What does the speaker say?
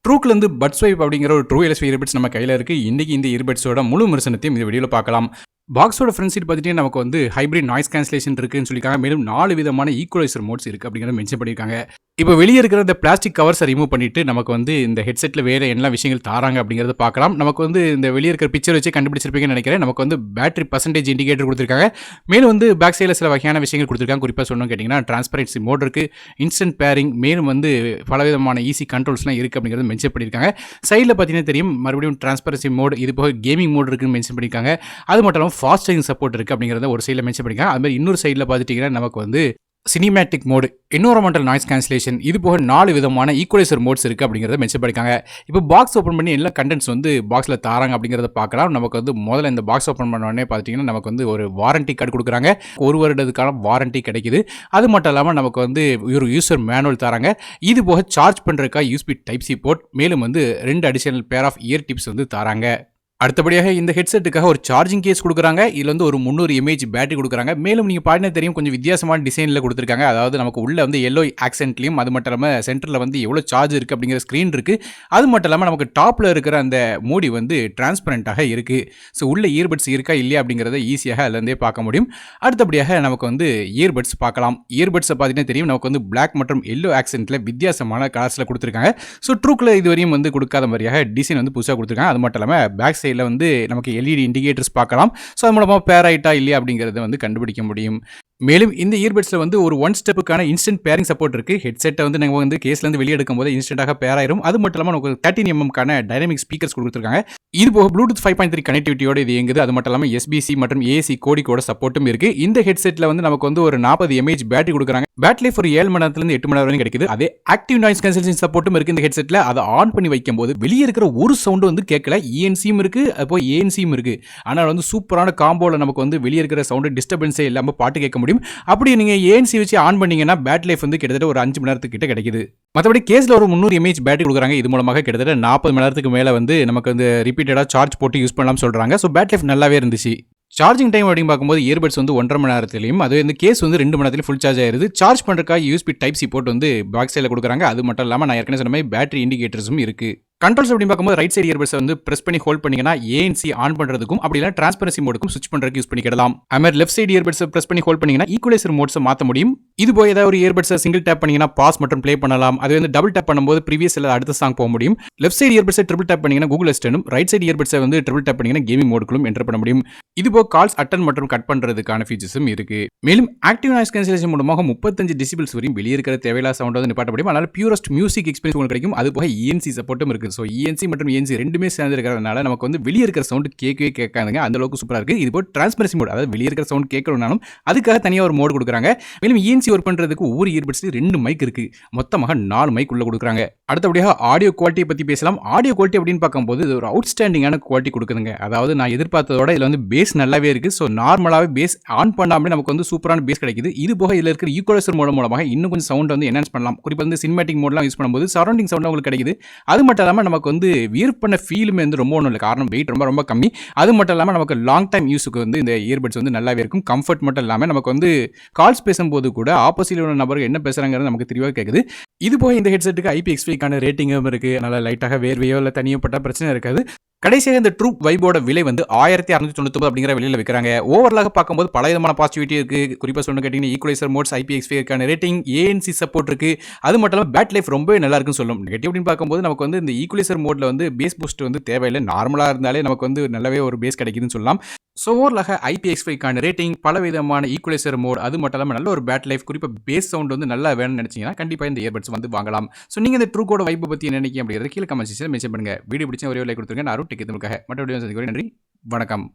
ட்ரூக்லேருந்து puts vibe அப்படிங்கிற ஒரு true LSB earbuds நம்ம கையில் இருக்குது. இன்றைக்கி இந்த இயர்பட்ஸோட முழு விமர்சனத்தையும் இந்த வீடியோவில் பார்க்கலாம். பாக்ஸோட ஃப்ரண்ட் சைட் பார்த்துட்டு நமக்கு வந்து ஹைப்ரிட் நாய்ஸ் கேன்சலேஷன் இருக்குன்னு சொல்லியிருக்காங்க. மேலும் 4 விதமான ஈக்குவலைசர் மோட்ஸ் இருக்குது அப்படிங்கிறத மென்ஷன் பண்ணியிருக்காங்க. இப்போ வெளியே இருக்கிற இந்த பிளாஸ்டிக் கவர்ஸை ரிமூவ் பண்ணிட்டு நமக்கு வந்து இந்த ஹெட்செட்டில் வேறு என்ன விஷயங்கள் தராங்க அப்படிங்கிறத பார்க்கலாம். நமக்கு வந்து இந்த வெளியே இருக்கிற பிக்சர் வச்சு கண்டுபிடிச்சிருப்பீங்கன்னு நினைக்கிறேன். நமக்கு வந்து பேட்டரி பர்சன்டேஜ் இண்டிகேட்டர் கொடுத்துருக்காங்க. மேலும் வந்து பேக் சைடில் சில வகையான விஷயங்கள் கொடுத்துருக்காங்க. குறிப்பாக சொல்லணும் கேட்டிங்கன்னா டிரான்ஸ்பரன்சி மோட் இருக்குது, இன்ஸ்டன்ட் பேரிங், மேலும் வந்து பலவிதமான ஈஸி கண்ட்ரோல்ஸ்லாம் இருக்குது அப்படிங்கிறத மென்ஷன் பண்ணியிருக்காங்க. சைடில் பார்த்தீங்கன்னா தெரியும் மறுபடியும் டிரான்ஸ்பரன்சி மோட், இது போக கேமிங் மோட் இருக்குன்னு மென்ஷன் பண்ணியிருக்காங்க. அது மட்டும் இல்லாமல் ஃபாஸ்ட் சார்ஜிங் சப்போர்ட் இருக்குது அப்படிங்கிறத ஒரு சைடில் மென்ஷன் பண்ணியிருக்காங்க. அதுமாதிரி இன்னொரு சைடில் பார்த்துட்டிங்கன்னா நமக்கு வந்து cinematic mode, environmental noise cancellation, இது போக 4 விதமான ஈக்குவலைசர் மோட்ஸ் இருக்குது அப்படிங்கிறத மென்ஷன் பண்ணியிருக்காங்க. இப்போ பாக்ஸ் ஓப்பன் பண்ணி எல்லா கண்டென்ட்ஸ் வந்து பாக்ஸில் தாராங்க அப்படிங்கிறத பார்க்கலாம். நமக்கு வந்து முதல்ல இந்த பாக்ஸ் ஓப்பன் பண்ண உடனே பார்த்திங்கன்னா நமக்கு வந்து ஒரு வாரண்டி கார்டு கொடுக்குறாங்க. 1 வருடத்துக்கான வாரண்டி கிடைக்குது. அது மட்டும் இல்லாமல் நமக்கு வந்து ஒரு யூசர் மேனுவல் தராங்க. இது போக சார்ஜ் பண்ணுறதுக்காக யூஎஸ்பி டைப் சி போர்ட், மேலும் வந்து 2 additional pair half year tips வந்து தராங்க. அடுத்தபடியாக இந்த ஹெட்செட்டுக்காக ஒரு சார்ஜிங் கேஸ் கொடுக்குறாங்க. இதில் வந்து ஒரு 300 mAh பேட்டரி கொடுக்குறாங்க. மேலும் நீங்கள் பார்த்தீங்கன்னா தெரியும் கொஞ்சம் வித்தியாசமான டிசைனில் கொடுத்துருக்காங்க. அதாவது நமக்கு உள்ள வந்து எல்லோ ஆக்சென்ட்லையும், அது மட்டும் இல்லாமல் சென்டரில் வந்து எவ்வளோ சார்ஜ் இருக்குது அப்படிங்கிற ஸ்க்ரீன் இருக்குது. அது மட்டும் இல்லாமல் நமக்கு டாப்பில் இருக்கிற அந்த மூடி வந்து டிரான்ஸ்பரண்ட்டாக இருக்குது. ஸோ உள்ள இயர்பட்ஸ் இருக்கா இல்லையா அப்படிங்கிறத ஈஸியாக அதுலேருந்தே பார்க்க முடியும். அடுத்தபடியாக நமக்கு வந்து இயர்பட்ஸ் பார்க்கலாம். இயர்பட்ஸை பார்த்தீங்கன்னா தெரியும் நமக்கு வந்து பிளாக் மற்றும் எல்லோ ஆக்சென்ட்டில் வித்தியாசமான கலர்ஸில் கொடுத்துருக்காங்க. ஸோ ட்ரூக்கில் இதுவரையும் வந்து கொடுக்காத மாதிரியாக டிசைன் வந்து புதுசாக கொடுத்துருக்காங்க. அது மட்டும் இல்லாமல் பேக் சைடில் வந்து நமக்கு எல்இடி இண்டிகேட்டர்ஸ் பார்க்கலாம். ஸோ அது மூலமாக பேர் ஆயிட்டா இல்லையா அப்படிங்கிறத வந்து கண்டுபிடிக்க முடியும். மேலும் இந்த இயர்பட்ஸில் வந்து ஒரு 1 ஸ்டெப்புக்கான இன்ஸ்டன்ட் பேரிங் சப்போர்ட் இருக்குது. ஹெட்செட்டை வந்து நம்ம வந்து கேஸ்லேருந்து வெளியே எடுக்கும் போது இன்ஸ்டன்ட்டாக பேர் ஆயிரும். அது மட்டும் இல்லாமல் நமக்கு 13 mmக்கான டைனமிக் ஸ்பீக்கர்ஸ் கொடுத்துருக்காங்க. இது போக ப்ளூடூத் 5.3 கனெக்டிவிட்டியோட இது இயங்குது. அது மட்டும் இல்லாமல் எஸ்பிசி மற்றும் ஏசி கோடிக்கோட சப்போர்ட்டும் இருக்குது. இந்த ஹெட்செட்டில் வந்து நமக்கு வந்து ஒரு 40 mAh பேட்டரி கொடுக்குறாங்க. பேட்டரி ஒரு 7 மணி நேரத்துலேருந்து 8 மணி நேரம் வரைக்கும் கிடைக்குது. அதே ஆக்டிவ் நாய்ஸ் கேன்சலேஷன் சப்போர்ட்டும் இருக்குது இந்த ஹெட்செட்டில். அதை ஆன் பண்ணி வைக்கும் போது வெளியே இருக்கிற ஒரு சவுண்டு வந்து கேட்கல. இஎன்சியும் இருக்குது, அப்போ ஏஎன்சியும் இருக்குது. ஆனால் வந்து சூப்பரான காம்போவில் நமக்கு வந்து வெளியே இருக்கிற சவுண்டு டிஸ்டர்பன்ஸே இல்லாமல் பாட்டு கேட்க முடியும். அப்படி நீங்கள் ஏஎன்சி வச்சு ஆன் பண்ணீங்கன்னா பேட்டரி லைஃப் வந்து கிட்டத்தட்ட ஒரு 5 மணி நேரத்துக்கு கிட்ட கிடைக்குது. மற்றபடி கேஸில் ஒரு 300 mAh பேட்டரி கொடுக்குறாங்க. இது மூலமாக கிட்டத்தட்ட 40 மணி நேரத்துக்கு மேலே வந்து நமக்கு வந்து ரிப்பீட்டடாக சார்ஜ் போட்டு யூஸ் பண்ணலாம்னு சொல்கிறாங்க. ஸோ பேட்டரி லைஃப் நல்லாவே இருந்துச்சு. சார்ஜிங் டைம் அப்படின்னு பார்க்கும்போது இயர்பட்ஸ் வந்து 1.5 மணி நேரத்துலையும், அது வந்து கேஸ் வந்து 2 மணி நேரத்துலையும் ஃபுல் சார்ஜ் ஆயிருது. சார்ஜ் பண்ணுறதுக்காக யூஎஸ்பி டைப் சி போர்ட் வந்து பாக்ஸ் சைடில் கொடுக்குறாங்க. அது மட்டும் இல்லாமல் நான் ஏற்கனவே சொன்ன மாதிரி பேட்டரி இண்டிகேட்டர்ஸும் இருக்குது. கண்ட்ரோல்ஸ் அப்படின்னு பார்க்கும்போது ரைட் சைடு இயர்பட்ஸை வந்து பிரஸ் பண்ணி ஹோல்ட் பண்ணீங்கன்னா ஏஎன்சி ஆன் பண்ணுறதுக்கும் அப்படி இல்லை டிரான்ஸ்பரன்சி மோடுக்கும் ஸ்விட்ச் பண்ணுறதுக்கு யூஸ் பண்ணிக்கிடலாம். அதுமாதிரி லெஃப்ட் சைடு இயர்பட்ஸை பிரஸ் பண்ணி ஹோல்ட் பண்ணீங்கன்னா ஈக்குவலைசர் மோட்ஸை மாற்ற முடியும். இது போய் ஏதாவது ஒரு இயர்பட்ஸை சிங்கிள் டேப் பண்ணீங்கன்னா பாஸ் மற்றும் ப்ளே பண்ணலாம். அது வந்து டபுள் டேப் பண்ணும்போது ப்ரீவியஸ் இல்லை அடுத்த சாங் போக முடியும். லெஃப்ட் சைடு இயர்பட்ஸை ட்ரிபிள் டேப் பண்ணீங்கன்னா கூகுள் அசிஸ்டன்டும், ரைட் சைடு இயர்பட்ஸை வந்து ட்ரிபிள் டேப் பண்ணீங்கன்னா கேமிங் மோடுக்குள்ளும் என்டர் பண்ண முடியும். இது போக கால்ஸ் அட்டன் மற்றும் கட் பண்ணுறதுக்கான ஃபீச்சர்ஸும் இருக்கு. மேலும் ஆக்டிவ் நாய்ஸ் கேன்சலேஷன் மூலமாக 35 டெசிபிள்ஸ் வரையும் வெளியே இருக்கிற தேவையில்லாத சவுண்ட் வந்து நிப்பாட்ட முடியும். அதனால பியூரஸ்ட் மியூசிக் எக்ஸ்பீரியன்ஸ் உங்களுக்கு கிடைக்கும். அது போக இஎன்சி சப்போர்ட்டும் இருக்குது. ஸோ இஎன்சி மற்றும் ENC ரெண்டுமே சேர்ந்து இருக்கிறதுனால நமக்கு வந்து வெளியே இருக்கிற சவுண்ட் கேட்கவே கேட்காதுங்க. அந்த அளவுக்கு சூப்பராக இருக்குது. இது போல் டிரான்ஸ்பரன்சி மோட், அதாவது வெளியே இருக்கிற சவுண்ட் கேட்கணும்னாலும் அதுக்காக தனியாக ஒரு மோட் கொடுக்குறாங்க. மேலும் ENC ஒர்க் பண்ணுறதுக்கு ஒவ்வொரு இயர்பட்ஸ்லையும் 2 மைக் இருக்குது. மொத்தமாக 4 மைக் உள்ள கொடுக்குறாங்க. அடுத்தபடியாக ஆடியோ குவாலிட்டியை பற்றி பேசலாம். ஆடியோ குவாலிட்டி அப்படின்னு பார்க்கும்போது இது ஒரு அவுட்ஸ்டாண்டிங்கான குவாலிட்டி கொடுக்குதுங்க. அதாவது நான் எதிர்பார்த்ததோட இதில் வந்து பேஸ் நல்லாவே இருக்குது. ஸோ நார்மலாகவே பேஸ் ஆன் பண்ணாமலே நமக்கு வந்து சூப்பரான பேஸ் கிடைக்குது. இது போக இதில் இருக்கிற ஈக்குவலைசர் மோட் மூலமாக இன்னும் கொஞ்சம் சவுண்ட் வந்து என்ஹான்ஸ் பண்ணலாம். குறிப்பாக வந்து சினிமேட்டிக் மோட்லாம் யூஸ் பண்ணும்போது சரௌண்டிங் சவுண்ட் உங்களுக்கு கிடைக்குது. அது மட்டும் இல்லாமல் நமக்கு வந்து வியர் பண்ண ஃபீலுமே வந்து ரொம்ப ஒன்றும் இல்லை. காரணம் வெயிட் ரொம்ப கம்மி. அது மட்டும் இல்லாமல் நமக்கு லாங் டைம் யூஸுக்கு வந்து இந்த இயர்பட்ஸ் வந்து நல்லாவே இருக்கும். கம்ஃபர்ட் மட்டும் இல்லாமல் நமக்கு வந்து கால்ஸ் பேசும்போது கூட ஆப்போசிட்டில் உள்ள நபர்கள் என்ன பேசுகிறாங்கிறது நமக்கு தெளிவாக கேட்குது. இது போக இந்த ஹெட்செட்டுக்கு IPX5க்கான ரேட்டிங்கும் இருக்குது. நல்லா லைட்டாக வேர்வையோ இல்லை தனியப்பட்ட பிரச்சனை இருக்காது. கடைசியாக இந்த ட்ரூக் வைபோட விலை வந்து 1699 அப்படிங்கிற விலையில் விற்கிறாங்க. ஓவரலாக பார்க்கும்போது பல விதமான பாசிட்டிவிட்டி இருக்குது. குறிப்பாக சொல்லணும் கேட்டிங்கன்னா ஈக்குவலைசர் மோட்ஸ், IPX5க்கான ரேட்டிங், ANC சப்போர்ட் இருக்குது. அது மட்டும் இல்லாமல் பேட்டரி லைஃப் ரொம்பவே நல்லா இருக்குன்னு சொல்லணும். நெகட்டிவ் அப்படின்னு பார்க்கும்போது நமக்கு வந்து இந்த ஈக்குவலைசர் மோடில் வந்து பேஸ் பூஸ்ட் வந்து தேவையில்லை. நார்மலாக இருந்தாலே நமக்கு வந்து நல்லாவே ஒரு பேஸ் கிடைக்குதுன்னு சொல்லலாம். ஸோ ஓவரலாக IPX5க்கான ரேட்டிங், பல விதமான ஈக்குவலைசர் மோட், அது மட்டும் இல்லாமல் நல்ல ஒரு பேட்டரி லைஃப், குறிப்பாக பேஸ் சவுண்ட் வந்து நல்லா வேணும்னு நினச்சிங்கன்னா கண்டிப்பாக இந்த இயர்பட்ஸ் வந்து வாங்கலாம். ஸோ நீங்கள் இந்த ட்ரூக்கோட வைப்பை பற்றி என்ன நினைக்கிறீங்க அப்படிங்கிறது கீழே கமெண்ட் செக்ஷனில் மென்ஷன் பண்ணுங்கள். வீடியோ பிடிச்சா ஒரே லைக் கொடுத்துருங்க. நான் டெக் தமிழுக்காக மற்ற வீடியோ சந்திக்கிறேன். நன்றி, வணக்கம்.